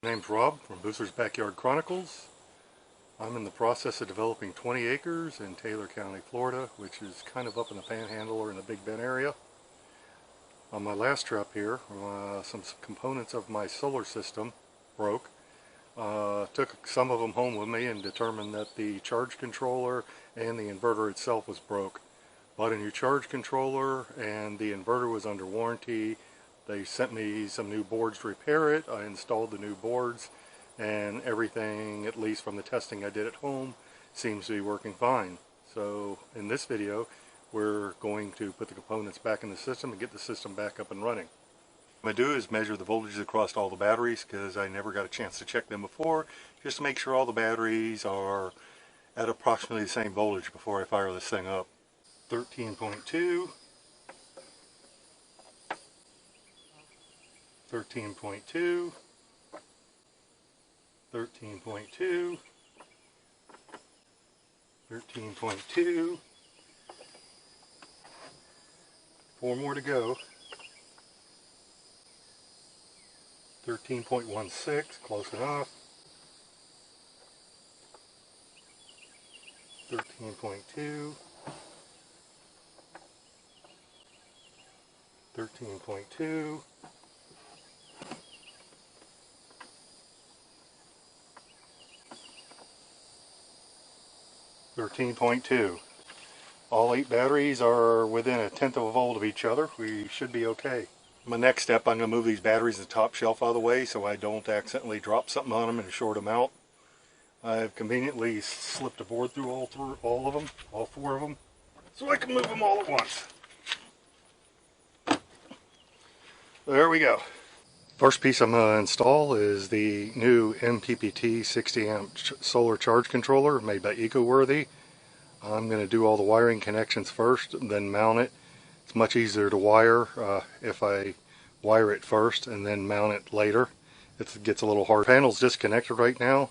My name's Rob from Boosters Backyard Chronicles. I'm in the process of developing 20 acres in Taylor County, Florida, which is kind of up in the Panhandle or in the Big Bend area. On my last trip here, some components of my solar system broke. Took some of them home with me and determined that the charge controller and the inverter itself was broke. Bought a new charge controller and the inverter was under warranty. They sent me some new boards to repair it. I installed the new boards and everything, at least from the testing I did at home, seems to be working fine. So in this video we're going to put the components back in the system and get the system back up and running. What I'm going to do is measure the voltages across all the batteries because I never got a chance to check them before, just to make sure all the batteries are at approximately the same voltage before I fire this thing up. 13.2, 13.2, 13.2, 13.2, 4 more to go, 13.16, close enough, 13.2, 13.2, 13.2. All 8 batteries are within 1/10 of a volt of each other. We should be okay. My next step, I'm going to move these batteries to the top shelf out of the way so I don't accidentally drop something on them and short them out. I've conveniently slipped a board through all of them, all 4 of them, so I can move them all at once. There we go. First piece I'm going to install is the new MPPT 60 amp solar charge controller made by EcoWorthy. I'm going to do all the wiring connections first and then mount it. It's much easier to wire if I wire it first and then mount it later. It gets a little hard. The panel's disconnected right now.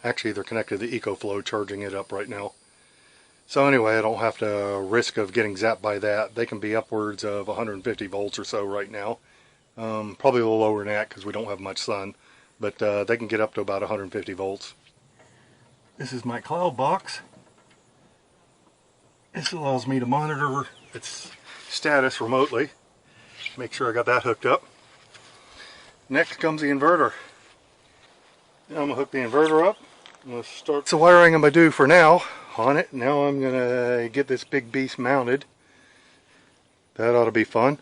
Actually, they're connected to the EcoFlow, charging it up right now. So anyway, I don't have to risk of getting zapped by that. They can be upwards of 150 volts or so right now. Probably a little lower than that because we don't have much sun, but they can get up to about 150 volts. This is my cloud box. This allows me to monitor its status remotely. Make sure I got that hooked up. Next comes the inverter. Now I'm going to hook the inverter up. I'm going to start the wiring I'm going to do for now on it. Now I'm going to get this big beast mounted. That ought to be fun.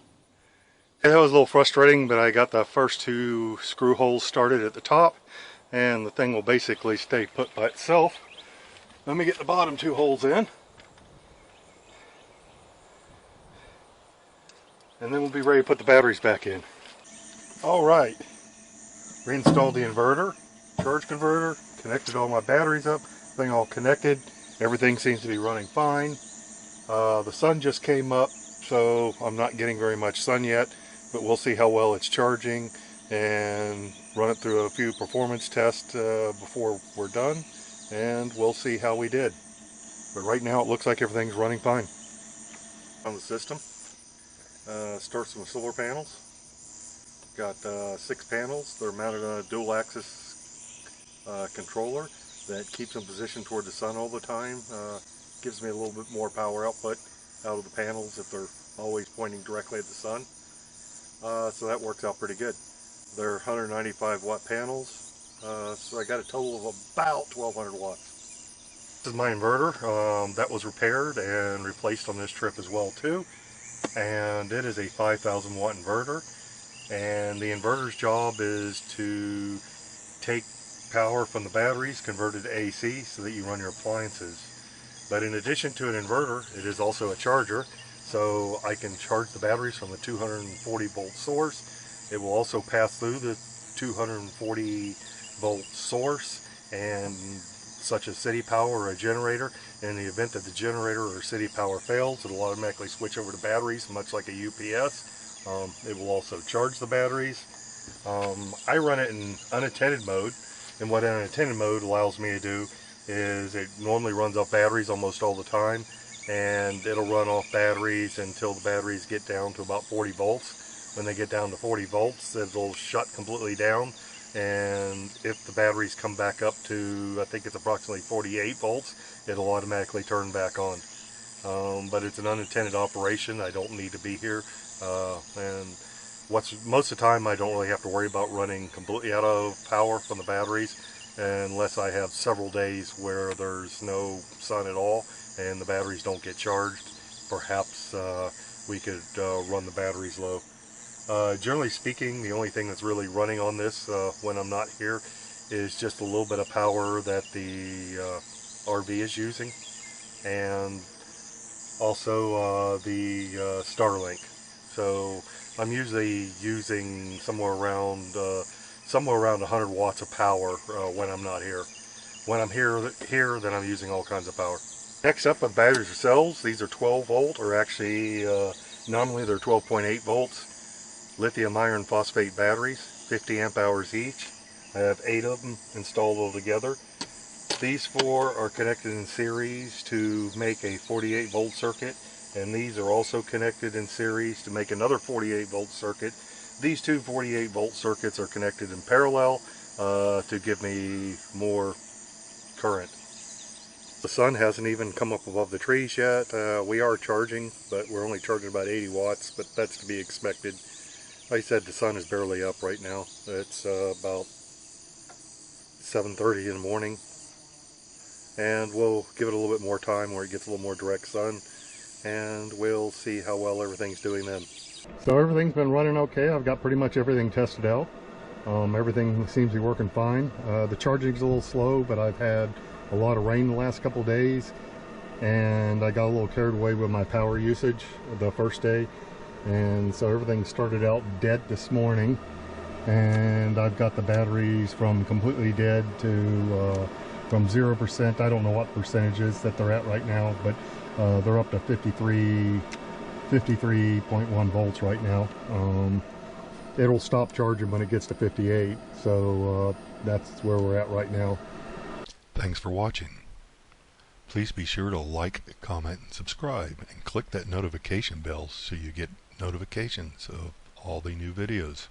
That was a little frustrating, but I got the first 2 screw holes started at the top and the thing will basically stay put by itself. Let me get the bottom 2 holes in and then we'll be ready to put the batteries back in. Alright, reinstalled the inverter, charge converter, connected all my batteries up, thing all connected, everything seems to be running fine. The sun just came up, so I'm not getting very much sun yet, but we'll see how well it's charging and run it through a few performance tests before we're done, and we'll see how we did. But right now it looks like everything's running fine. On the system, starts with solar panels. Got 6 panels. They're mounted on a dual axis controller that keeps them positioned toward the sun all the time. Gives me a little bit more power output out of the panels if they're always pointing directly at the sun. So that works out pretty good. They're 195 watt panels, so I got a total of about 1200 watts. This is my inverter that was repaired and replaced on this trip as well too, and it is a 5000 watt inverter, and the inverter's job is to take power from the batteries, convert it to AC so that you run your appliances. But in addition to an inverter, it is also a charger. So I can charge the batteries from the 240 volt source. It will also pass through the 240 volt source, and such as city power or a generator. In the event that the generator or city power fails, it will automatically switch over to batteries, much like a UPS. It will also charge the batteries. I run it in unattended mode, and what unattended mode allows me to do is it normally runs off batteries almost all the time, and it'll run off batteries until the batteries get down to about 40 volts. When they get down to 40 volts, it'll shut completely down. and if the batteries come back up to, I think it's approximately 48 volts, it'll automatically turn back on. But it's an unintended operation. I don't need to be here, and most of the time I don't really have to worry about running completely out of power from the batteries unless I have several days where there's no sun at all and the batteries don't get charged. Perhaps we could run the batteries low. Generally speaking, the only thing that's really running on this when I'm not here is just a little bit of power that the RV is using, and also the Starlink. So I'm usually using somewhere around 100 watts of power when I'm not here. When I'm here, then I'm using all kinds of power. Next up, the batteries themselves. These are 12 volt, or actually nominally they're 12.8 volts. Lithium iron phosphate batteries, 50 amp hours each. I have 8 of them installed altogether. These 4 are connected in series to make a 48 volt circuit, and these are also connected in series to make another 48 volt circuit. These 2 48 volt circuits are connected in parallel to give me more current. The sun hasn't even come up above the trees yet. We are charging, but we're only charging about 80 watts, but that's to be expected. Like I said, the sun is barely up right now. It's about 7:30 in the morning, and we'll give it a little bit more time where it gets a little more direct sun, and we'll see how well everything's doing then. So everything's been running okay. I've got pretty much everything tested out. Everything seems to be working fine. The charging's a little slow, but I've had a lot of rain the last couple of days, and I got a little carried away with my power usage the first day, and so everything started out dead this morning, and I've got the batteries from completely dead to from 0%. I don't know what percentages that they're at right now, but they're up to 53.1 volts right now. It'll stop charging when it gets to 58, so that's where we're at right now. Thanks for watching. Please be sure to like, comment, and subscribe, and click that notification bell so you get notifications of all the new videos.